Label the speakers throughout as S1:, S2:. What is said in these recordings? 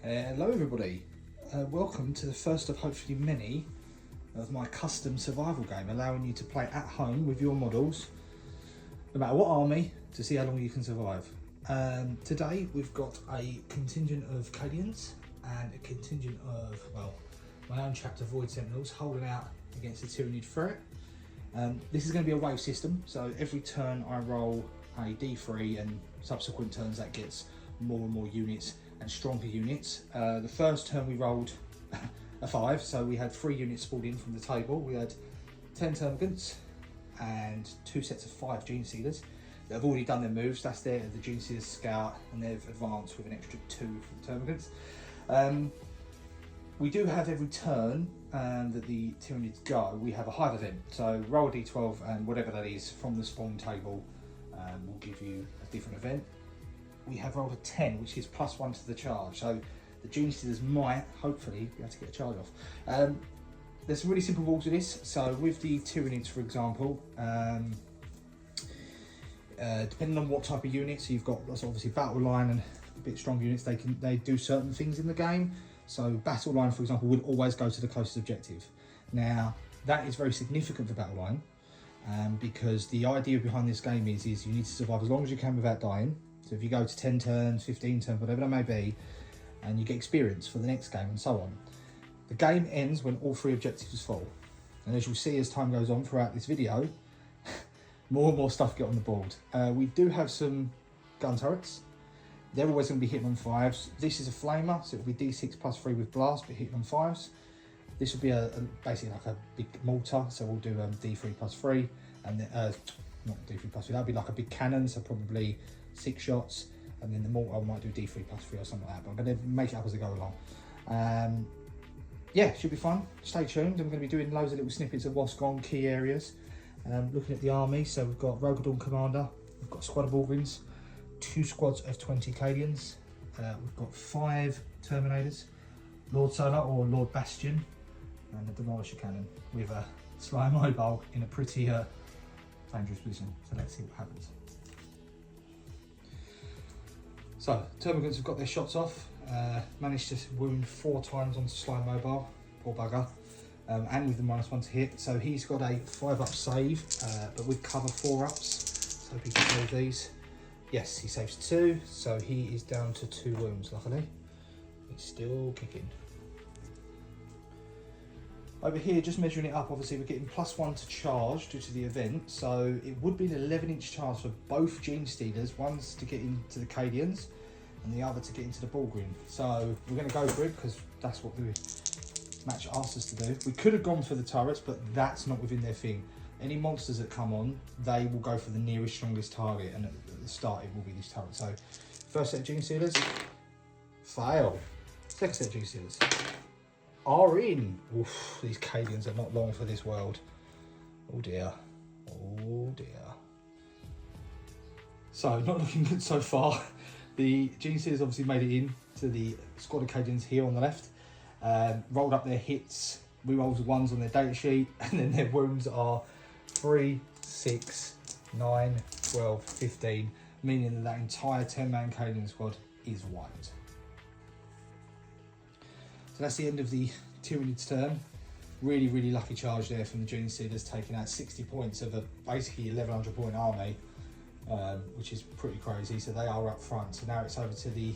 S1: Hello everybody, welcome to the first of hopefully many of my custom survival game, allowing you to play at home with your models, no matter what army, to see how long you can survive. Today we've got a contingent of Cadians and a contingent of, well, my own chapter Void Sentinels holding out against the Tyranid threat. This is going to be a wave system, so every turn I roll a d3 and subsequent turns that gets more and more units and stronger units. The first turn we rolled a 5, so we had 3 units spawned in from the table. We had 10 termagants and 2 sets of 5 gene sealers that have already done their moves. That's the gene sealers scout, and they've advanced with an extra 2 from the termagants. We do have every turn that the Tyranids go, we have a hive event. So roll a d12 and whatever that is from the spawn table will give you a different event. We have rolled a 10, which is +1 to the charge. So the gene stealers might, hopefully, be able to get a charge off. There's some really simple rules with this. So with the Tyranids, for example, depending on what type of unit, so you've got obviously battle line and a bit stronger units, they do certain things in the game. So battle line, for example, would always go to the closest objective. Now, that is very significant for battle line because the idea behind this game is you need to survive as long as you can without dying. So if you go to 10 turns, 15 turns, whatever that may be, and you get experience for the next game and so on. The game ends when all 3 objectives fall. And as you'll see as time goes on throughout this video, more and more stuff get on the board. We do have some gun turrets. They're always going to be hitting on 5s. This is a flamer, so it'll be d6 +3 with blast, but hitting on 5s. This will be basically like a big mortar, so we'll do d3 +3, and then, not d3 +3, that'll be like a big cannon, so probably 6 shots, and then the mortar I might do d3 +3 or something like that, but I'm going to make it up as I go along. Yeah, should be fun. Stay tuned. I'm going to be doing loads of little snippets of what's gone, key areas. Looking at the army, so we've got Rogadorn Commander, we've got a squad of Wolverines, 2 squads of 20 Cadians, we've got 5 Terminators, Lord Solar or Lord Bastion, and a Demolisher Cannon with a Sly Mobile in a pretty dangerous position. So let's see what happens. So, Termagants have got their shots off, managed to wound 4 times onto Sly Mobile, poor bugger, and with the -1 to hit. So he's got a 5-up save, but with cover 4-ups, so he can save these. Yes, he saves 2, so he is down to 2 wounds, luckily. He's still kicking. Over here, just measuring it up, obviously we're getting +1 to charge due to the event, so it would be an 11-inch charge for both gene stealers, one's to get into the Cadians and the other to get into the ball green. So we're going to go for it because that's what the match asked us to do. We could have gone for the turrets, but that's not within their thing. Any monsters that come on, they will go for the nearest, strongest target, and at the start it will be this turret. So first set of gene stealers, fail. Second set of gene stealers are in. Oof, these Cadians are not long for this world. Oh dear, oh dear. So not looking good so far. The gene stealers obviously made it in to the squad of Cadians here on the left. Rolled up their hits, re-rolls the 1s on their data sheet, and then their wounds are 3, 6, 9, 12, 15, meaning that entire 10-man Cadian squad is wiped. So that's the end of the Tyranid's turn. Really, really lucky charge there from the gene stealers, taking out 60 points of a basically 1100 point army, which is pretty crazy. So they are up front. So now it's over to the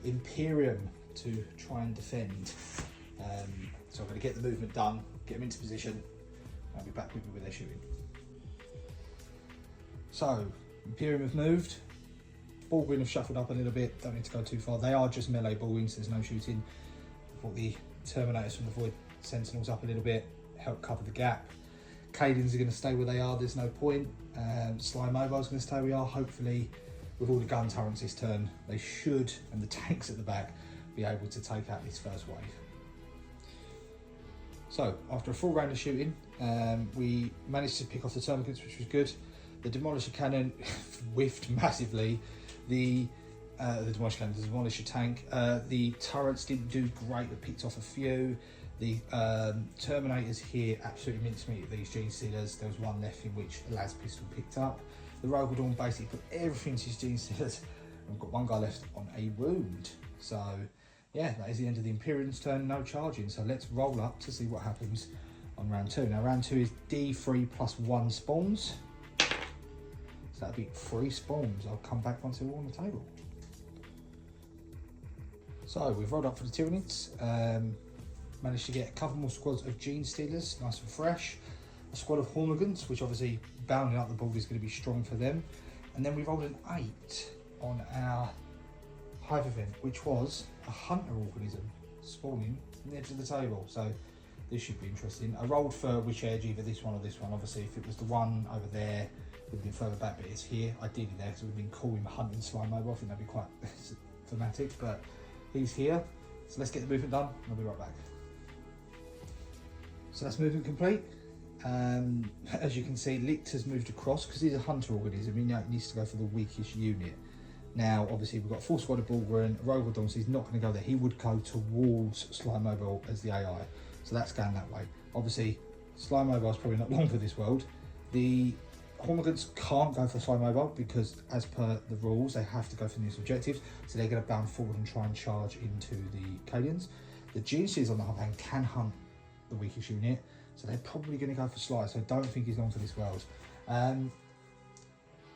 S1: Imperium to try and defend. So I'm going to get the movement done, get them into position. I'll be back with you when they're shooting. So Imperium have moved. Ballgreen have shuffled up a little bit. Don't need to go too far. They are just melee ballgreen, so there's no shooting. Brought the Terminators from the Void Sentinels up a little bit, help cover the gap. Cadians are going to stay where they are, there's no point. Sly Mobile's going to stay where we are. Hopefully, with all the gun turrets this turn, they should, and the tanks at the back, be able to take out this first wave. So, after a full round of shooting, we managed to pick off the Termagants, which was good. The Demolisher Cannon whiffed massively. The Demolisher Cannon, the Demolisher tank. The turrets didn't do great, but picked off a few. The Terminators here absolutely mincemeat at these gene stealers. There was one left in which a las pistol picked up. The Rogadorn basically put everything to his gene stealers. We've got one guy left on a wound. So yeah, that is the end of the Imperium's turn, no charging. So let's roll up to see what happens on round 2. Now round 2 is D3 plus 1 spawns. So that'd be 3 spawns. I'll come back once they're all on the table. So we've rolled up for the Tyranids. Managed to get a couple more squads of Gene Stealers, nice and fresh. A squad of Hormigans, which obviously bounding up the board is going to be strong for them. And then we rolled an 8 on our Hive event, which was a Hunter organism spawning on the edge of the table. So this should be interesting. I rolled for which edge, either this one or this one. Obviously, if it was the one over there, it would have been further back, but it's here. Ideally there, because it would have been cool him hunting Slime Mobile. I think that'd be quite thematic, but he's here. So let's get the movement done, and I'll be right back. So that's movement complete. As you can see, Licht has moved across because he's a hunter organism. He now needs to go for the weakest unit. Now, obviously, we've got a full squad of Bulgren, Rogodon, so he's not going to go there. He would go towards Slime Mobile as the AI, so that's going that way. Obviously, Slime Mobile is probably not long for this world. The Hormigans can't go for Slime Mobile because, as per the rules, they have to go for the nearest objectives, so they're going to bound forward and try and charge into the Cadians. The Genesies, on the other hand, can hunt the weakest unit, so they're probably going to go for Slide, so I don't think he's long for this world.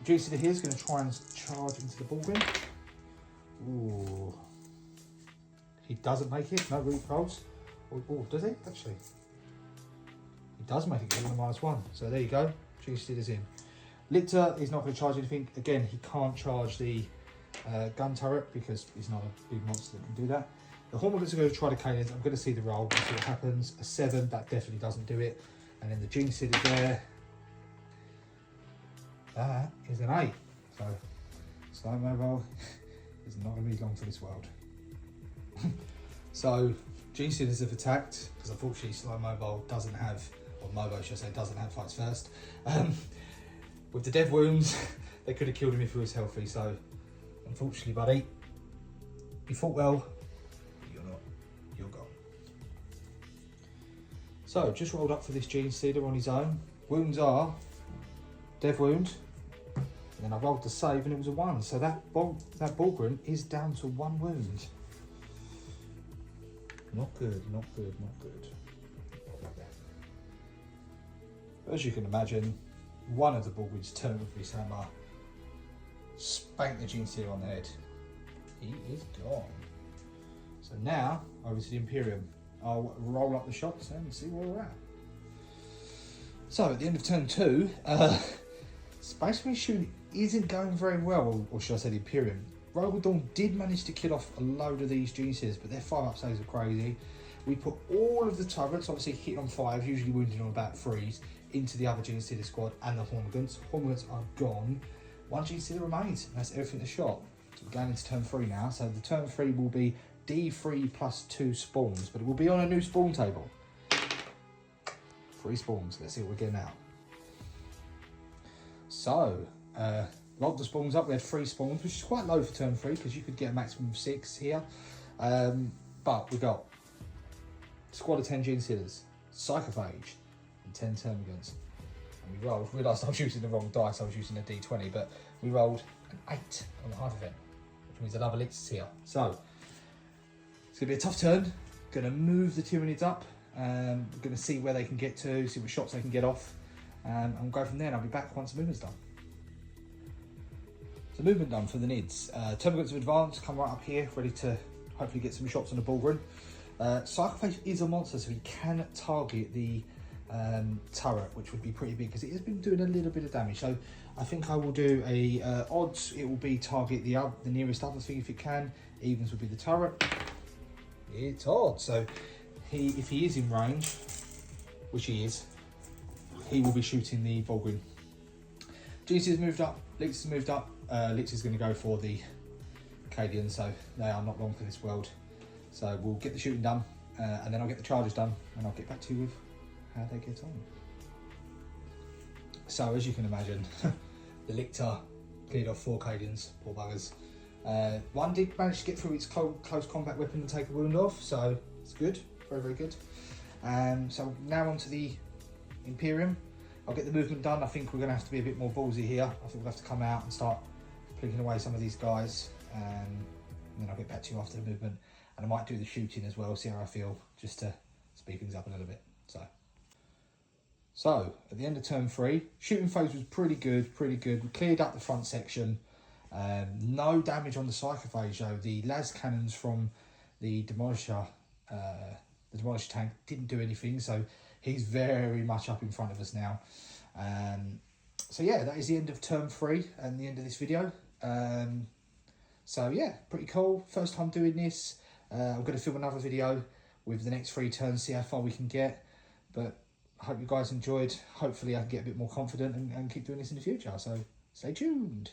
S1: Genesi here is going to try and charge into the Bulgren. Ooh. He doesn't make it, no root rolls. Oh, does he? Actually. He does make it, get on a -1, so there you go. Genesi is in. Lichter is not going to charge anything. Again, he can't charge the gun turret because he's not a big monster that can do that. The Hormigans are going to try the Canids. I'm going to see the roll, see what happens. A 7, that definitely doesn't do it. And then the Genesi is there. That is an 8. So, Slime Mobile is not going to be long for this world. So, Genesids have attacked, because unfortunately Slime Mobile doesn't have, or Mobile should I say, doesn't have fights first. With the dev wounds, they could have killed him if he was healthy. So, unfortunately, buddy, you fought well. You're gone. So, just rolled up for this Gene Stealer on his own. Wounds are dev wound, and then I rolled the save and it was a 1. So that Bulgren is down to 1 wound. Not good, not good, not good. As you can imagine, one of the Bulgren's turn with his hammer, spank the Gene Stealer on the head. He is gone. So now, over to the Imperium. I'll roll up the shots and see where we're at. So, at the end of turn 2, Space Marine shooting isn't going very well, or should I say the Imperium. Rogodon did manage to kill off a load of these Genesids, but their 5-up saves are crazy. We put all of the turrets, obviously hit on 5, usually wounded on about 3s, into the other Genesider squad and the Hormigans. Hormigans are gone. 1 Genesider remains, and that's everything that's shot. So we're going into turn 3 now, so the turn 3 will be D3 plus 2 spawns, but it will be on a new spawn table. 3 spawns, let's see what we're getting out. So, rolled the spawns up, we had 3 spawns, which is quite low for turn 3, because you could get a maximum of 6 here. But we got squad of 10 Genesidders, Psychophage, and 10 Termagants. And we rolled, realised I was using the wrong dice, I was using a D20, but we rolled an 8 on the Hive event, which means another Elixir's here. So, it's going to be a tough turn. Going to move the Tyranids up. We're going to see where they can get to, see what shots they can get off, and we'll go from there. And I'll be back once the movement's done. So movement done for the Nids. Termagants of Advance come right up here, ready to hopefully get some shots on the Bulgren. Psychophage is a monster, so he can target the turret, which would be pretty big because it has been doing a little bit of damage. So I think I will do a odds. It will be target the nearest other thing if it can. Evens would be the turret. It's odd. So if he is in range, which he is, he will be shooting the Bulgren. GC has moved up. Lix has moved up. Lix is going to go for the Cadian, so they are not long for this world. So we'll get the shooting done, and then I'll get the charges done, and I'll get back to you with how they get on. So as you can imagine, the Lichter cleared off 4 Cadians, poor buggers. One did manage to get through its close combat weapon and take a wound off, so it's good, very, very good. So now on to the Imperium. I'll get the movement done. I think we're going to have to be a bit more ballsy here. I think we'll have to come out and start picking away some of these guys. and then I'll get back to you after the movement, and I might do the shooting as well, see how I feel, just to speed things up a little bit. So at the end of turn 3, shooting phase was pretty good. We cleared up the front section. No damage on the psychophage though. The las cannons from the demolisher tank didn't do anything, so he's very much up in front of us now. So yeah, that is the end of turn 3 and the end of this video. So yeah, pretty cool. First time doing this. I'm going to film another video with the next 3 turns, see how far we can get. But I hope you guys enjoyed. Hopefully I can get a bit more confident and keep doing this in the future. So stay tuned.